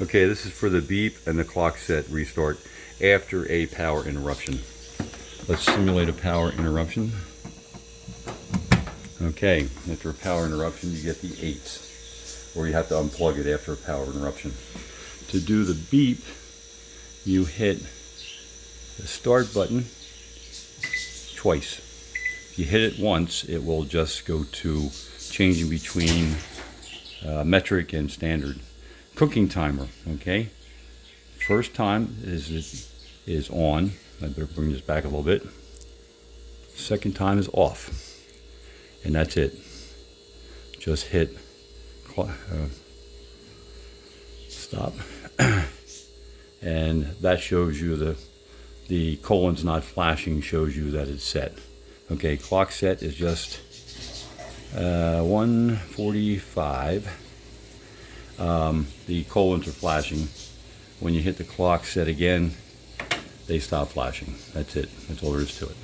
Okay, this is for the beep and the clock set restart after a power interruption. Let's simulate a power interruption. Okay, after a power interruption you get the 8s, or you have to unplug it after a power interruption. To do the beep, you hit the start button twice. If you hit it once, it will just go to changing between metric and standard. Cooking timer, okay? First time is on. I better bring this back a little bit. Second time is off. And that's it. Just hit stop. And that shows you the colon's not flashing, shows you that it's set. Okay, clock set is just 1:45. The colons are flashing. When you hit the clock set again, they stop flashing. That's it. That's all there is to it.